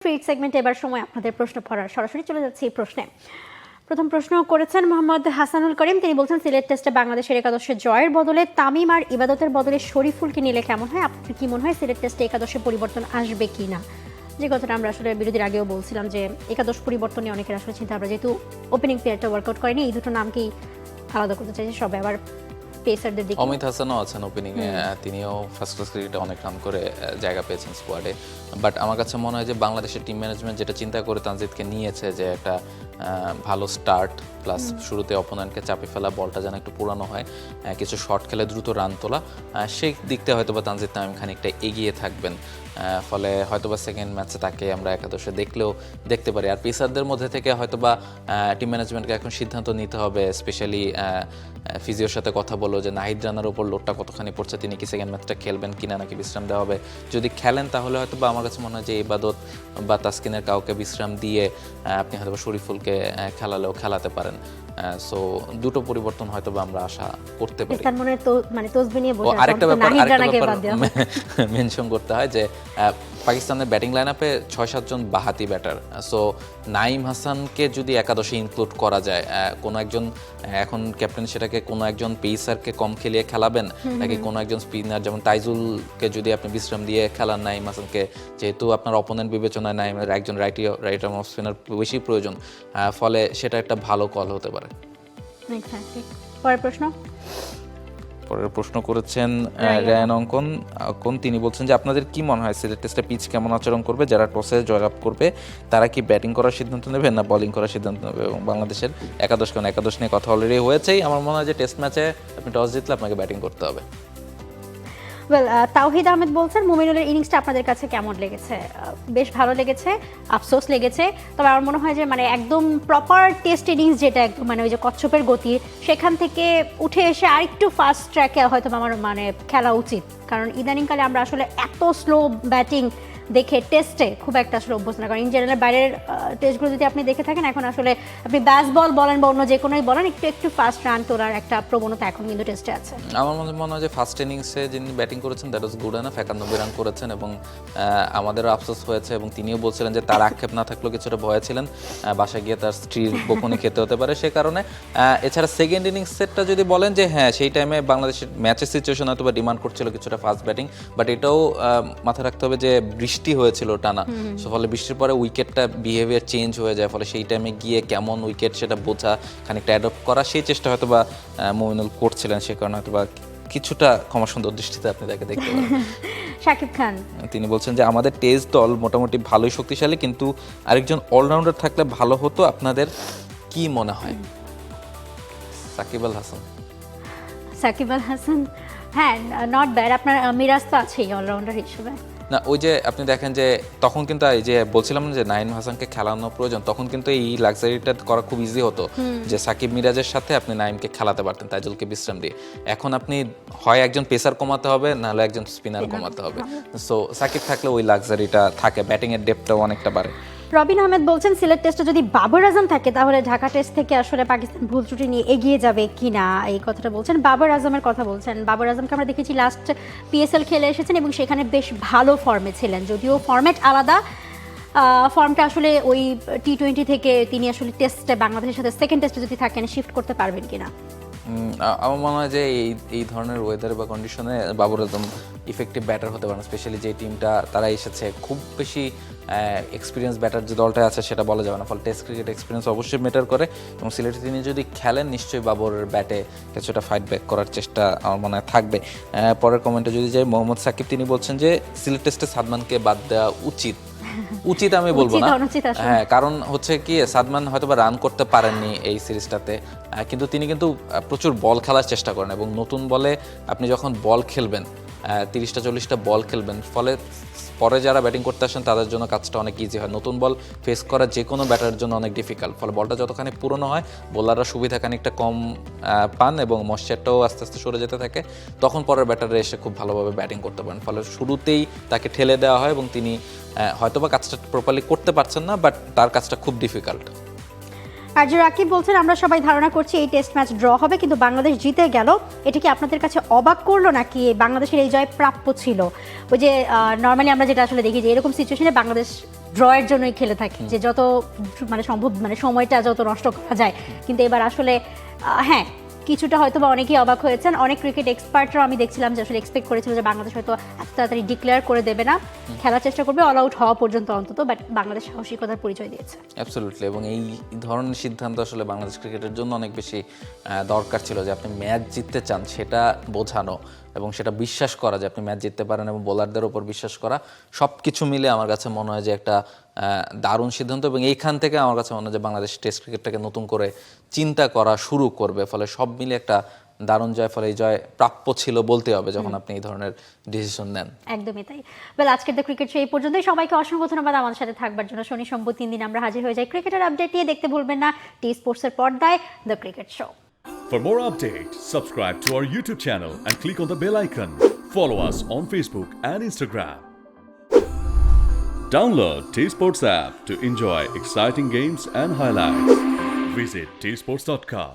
Free সেগমেন্টে এবার সময় আপনাদের প্রশ্ন পড়ার। সরাসরি চলে যাচ্ছে এই প্রশ্নে। প্রথম প্রশ্ন করেছেন মোহাম্মদ হাসানুল করিম। তিনি বলছেন সিলেট টেস্টে বাংলাদেশের একাদশে জয়ের বদলে তামিম আর ইবাদতের বদলে শরীফুলকে নিলে কেমন হয়? আপনার কি মনে হয় সিলেট টেস্টে একাদশে পরিবর্তন আসবে কি না? যে কথাটা আমরা আসলে বিরতির আগেও বলছিলাম যে একাদশ পরিবর্তন নিয়ে অনেকের আসলে চিন্তা ভাবনা, যেহেতু ওপেনিং প্লেয়ারটা ওয়ার্কআউট করেনি, এই দুটো নামকেই আলাদা করতে চাইছে সবাই। আবার পেসারদের দিকে অমিত হাসানও আছেন ওপেনিং এ, তিনিও ফার্স্ট ক্লাস ক্রিকেটে অনেক রান করে জায়গা পেয়েছেন স্কোয়াডে। বাট আমার কাছে মনে হয় যে বাংলাদেশের টিম ম্যানেজমেন্ট যেটা চিন্তা করে তানজিদকে নিয়েছে, যে একটা ভালো স্টার্ট প্লাস শুরুতে অপোনেন্টকে চাপে ফেলা, বলটা যেন একটু পুরানো হয়, কিছু শর্ট খেলে দ্রুত রান তোলা, সেই দিকটা হয়তোবা তানজিদ তামিম খানিকটা এগিয়ে থাকবেন। ফলে হয়তোবা সেকেন্ড ম্যাচে তাকে আমরা একাদশে দেখলেও দেখতে পারি। আর পেসারদের মধ্যে থেকে হয়তোবা টিম ম্যানেজমেন্টকে এখন সিদ্ধান্ত নিতে হবে, স্পেশালি ফিজিওর সাথে কথা বলো যে নাহিদ রানার উপর লোডটা কতখানি পড়ছে, তিনি কি সেকেন্ড ম্যাচটা খেলবেন কিনা নাকি বিশ্রাম দেওয়া হবে। যদি খেলেন তাহলে হয়তোবা আমার কাছে মনে হয় যে ইবাদত বা তাসকিনের কাউকে বিশ্রাম দিয়ে আপনি হয়তোবা শরীফুলকে খেলালেও খেলাতে পারেন। সো দুটো পরিবর্তন হয়তোবা আমরা আশা করতে পারি। তার মনে তো মানে তসবি নিয়ে বসে আরেকটা ব্যাপার মেনশন করতে হয় যে পাকিস্তানের ব্যাটিং লাইন আপে 6-7 জন বাহাতি ব্যাটার। সো নাইম হাসানকে যদি একাদশে ইনক্লুড করা যায়, কোনো একজন এখন ক্যাপ্টেন সেটাকে কোনো একজন পেসারকে কম খেলিয়ে খেলাবেন নাকি কোনো একজন স্পিনার যেমন তাইজুলকে যদি আপনি বিশ্রাম দিয়ে খেলান নাইম হাসানকে, যেহেতু আপনার অপোনেন্ট বিবেচনায় নাইমের একজন রাইট আর্ম অফ স্পিনার বেশি প্রয়োজন, ফলে সেটা একটা ভালো কল হতে পারে। পরের প্রশ্ন করেছেন রায়ান অঙ্কন। তিনি বলছেন যে আপনাদের কি মনে হয় সিলেট টেস্টে পিচ কেমন আচরণ করবে? যারা টসে জয়লাভ করবে তারা কি ব্যাটিং করার সিদ্ধান্ত নেবে না বোলিং করার সিদ্ধান্ত নেবে? এবং বাংলাদেশের একাদশ নিয়ে কথা অলরেডি হয়েছেই। আমার মনে হয় যে টেস্ট ম্যাচে আপনি টস জিতলে আপনাকে ব্যাটিং করতে হবে। তাওহিদ আহমেদ বলছেন মুমিনুলের ইনিংসটা আপনাদের কাছে কেমন লেগেছে? বেশ ভালো লেগেছে, আফসোস লেগেছে। তবে আমার মনে হয় যে মানে একদম প্রপার টেস্ট ইনিংস যেটা একদম মানে ওই যে কচ্ছপের গতি, সেখান থেকে উঠে এসে আরেকটু ফাস্ট ট্র্যাকে হয়তো আমার মানে খেলা উচিত। কারণ ইদানিংকালে আমরা আসলে এত স্লো ব্যাটিং দেখে টেস্টে খুব একটা আসলে অভ্যস্ত না। কারণ ইন জেনারেল বাইরের টেস্টগুলো যদি আপনি দেখে থাকেন, এখন আসলে আপনি ব্যাস বল বলেন বা অন্য যে কোনোই বলেন, একটু ফাস্ট রান তোলার একটা প্রবণতা এখন কিন্তু টেস্টে আছে। আমার মনে হয় যে ফার্স্ট ইনিংসে যিনি ব্যাটিং করেছেন that was good enough, 91 run করেছেন এবং আমাদেরও আফসোস হয়েছে। এবং তিনিও বলছিলেন যে তার আক্ষেপ না থাকলেও কিছুটা ভয় ছিলেন বাসায় গিয়ে তার স্ত্রীর বকুনি খেতে হতে পারে, সে কারণে। এছাড়া সেকেন্ড ইনিংসেরটা যদি বলেন যে হ্যাঁ, সেই টাইমে বাংলাদেশের ম্যাচের সিচুয়েশন হয়তো বা ডিমান্ড করছিল কিছুটা ফাস্ট ব্যাটিং, বাট এটাও মাথায় রাখতে হবে যে বৃষ্টি হয়েছিল টানা, সো ফলে বৃষ্টির পরে উইকেটটা বিহেভিয়ার চেঞ্জ হয়ে যায়। ফলে সেই টাইমে গিয়ে কেমন উইকেট সেটা বোঝা, খানিকটা অ্যাডপ্ট করা, সেই চেষ্টা হয়তো বা মুমিনুল করছিলেন। সে কারণে হয়তো বা কিছুটা ক্ষমা সুন্দর দৃষ্টিতে আপনি তাকে দেখতে পারেন। শাকিব খান তিনি বলছেন যে আমাদের টেস্ট দল মোটামুটি ভালোই শক্তিশালী, কিন্তু আরেকজন অলরাউন্ডার থাকলে ভালো হতো, আপনাদের কি মনে হয়? সাকিব আল হাসান, হ্যাঁ, নট ব্যাড। আপনার মিরাজ তো আছেই অলরাউন্ডার হিসেবে। না, ওই যে আপনি দেখেন যে তখন কিন্তু এই যে বলছিলাম যে নাইম হাসানকে খেলানো প্রয়োজন, তখন কিন্তু এই লাক্সারিটা করা খুব ইজি হতো যে সাকিব মিরাজের সাথে আপনি নাইমকে খেলাতে পারতেন তাইজুলকে বিশ্রাম দিয়ে। এখন আপনি হয় একজন পেসার কমাতে হবে, নাহলে একজন স্পিনার কমাতে হবে। সো সাকিব থাকলে ওই লাক্সারিটা থাকে, ব্যাটিং এর ডেপথটাও অনেকটা বাড়ে। রবিন আহমেদ বলছেন সিলেট টেস্টে যদি বাবর আজম থাকে তাহলে ঢাকা টেস্ট থেকে আসলে পাকিস্তান ভুল ত্রুটি নিয়ে এগিয়ে যাবে কিনা, এই কথাটা বলছেন। বাবর আজমের কথা বলছেন। বাবর আজমকে আমরা দেখেছি লাস্ট পিএসএল খেলে এসেছেন এবং সেখানে বেশ ভালো ফর্মে ছিলেন, যদিও ফর্ম্যাট আলাদা। ফর্মটা আসলে ওই টি-20 থেকে তিনি আসলে টেস্টে বাংলাদেশের সাথে সেকেন্ড টেস্টে যদি থাকেন শিফট করতে পারবেন কিনা? আমার মনে হয় যে এই ধরনের ওয়েদার বা কন্ডিশনে বাবর আজম ইফেক্টিভ ব্যাটার হতে পারেন, স্পেশালি যে টিমটা তারা এসেছে খুব বেশি এক্সপিরিয়েন্স ব্যাটার যে দলটা আছে সেটা বলা যাবে না। ফলে টেস্ট ক্রিকেট এক্সপিরিয়েন্স অবশ্যই ম্যাটার করে এবং সিলেটে তিনি যদি খেলেন নিশ্চয়ই বাবরের ব্যাটে কিছুটা ফাইট ব্যাক করার চেষ্টা আমার মনে হয় থাকবে। পরের কমেন্টে যদি যাই, মোহাম্মদ সাকিব তিনি বলছেন যে সিলেট টেস্টে সাদমানকে বাদ দেওয়া উচিত আমি বলবো না, হ্যাঁ, কারণ হচ্ছে কি সাদমান হয়তো বা রান করতে পারেননি এই সিরিজটাতে, কিন্তু তিনি কিন্তু প্রচুর বল খেলার চেষ্টা করেন এবং নতুন বলে আপনি যখন বল খেলবেন 30-40টা বল খেলবেন, ফলে পরে যারা ব্যাটিং করতে আসেন তাদের জন্য কাজটা অনেক ইজি হয়। নতুন বল ফেস করা যে কোনো ব্যাটারের জন্য অনেক ডিফিকাল্ট, ফলে বলটা যতখানি পুরনো হয় বোলাররা সুবিধা খানিকটা কম পান এবং মশ্চারটাও আস্তে আস্তে সরে যেতে থাকে, তখন পরের ব্যাটারে এসে খুব ভালোভাবে ব্যাটিং করতে পারেন। ফলে শুরুতেই তাকে ঠেলে দেওয়া হয় এবং তিনি হয়তোবা কাজটা প্রপারলি করতে পারছেন না, বাট তার কাজটা খুব ডিফিকাল্ট। আর যে রাকিব বলছেন আমরা সবাই ধারণা করছি এই টেস্ট ম্যাচ ড্র হবে, কিন্তু বাংলাদেশ জিতে গেল, এটা কি আপনাদের কাছে অবাক করলো নাকি বাংলাদেশের এই জয় প্রাপ্য ছিল? ওই যে নর্মালি আমরা যেটা আসলে দেখি যে এরকম সিচুয়েশনে বাংলাদেশ ড্রয়ের জন্যই খেলে থাকে, যে যত মানে সম্ভব মানে সময়টা যত নষ্ট করা যায়। কিন্তু এবার আসলে হ্যাঁ কিছুটা হয়তো বা অনেকেই অবাক হয়েছেন, অনেক ক্রিকেট এক্সপার্টরাও আমি দেখছিলাম যে আসলে এক্সপেক্ট করেছিল যে বাংলাদেশ হয়তো এত তাড়াতাড়ি ডিক্লেয়ার করে দেবে না, খেলার চেষ্টা করবে অল আউট হওয়া পর্যন্ত অন্তত, বাট বাংলাদেশ সাহসিকতার পরিচয় দিয়েছে। অ্যাবসলিউটলি, এবং এই ধরনের সিদ্ধান্ত আসলে বাংলাদেশ ক্রিকেটের জন্য অনেক বেশি দরকার ছিল, যে আপনি ম্যাচ জিততে চান সেটা বোঝানো এবং সেটা বিশ্বাস করা যে আপনি ম্যাচ জিততে পারেন এবং বোলারদের উপর বিশ্বাস করা, সব কিছু মিলে আমার কাছে মনে হয় যে একটা দারুণ সিদ্ধান্ত। এবং এইখান থেকে আমার কাছে মনে হয় যে বাংলাদেশ টেস্ট ক্রিকেটটাকে নতুন করে চিন্তা করা শুরু করবে, ফলে সব মিলে একটা দারুণ জয়, ফলে এই জয় প্রাপ্য ছিল বলতে হবে যখন আপনি এই ধরনের ডিসিশন নেন। একদমই তাই। ওয়েল, আজকের দ্য ক্রিকেট শো এই পর্যন্তই। সবাইকে অসংখ্য ধন্যবাদ আমাদের সাথে থাকবার জন্য। শনি সোমবার 3 দিন আমরা হাজির হয়ে যাই ক্রিকেটের আপডেট নিয়ে। দেখতে ভুলবেন না টি স্পোর্টসের পর্দায় the cricket show. For more updates, subscribe to our YouTube channel and click on the bell icon. Follow us on Facebook and Instagram. Download T Sports app to enjoy exciting games and highlights. Visit tsports.com.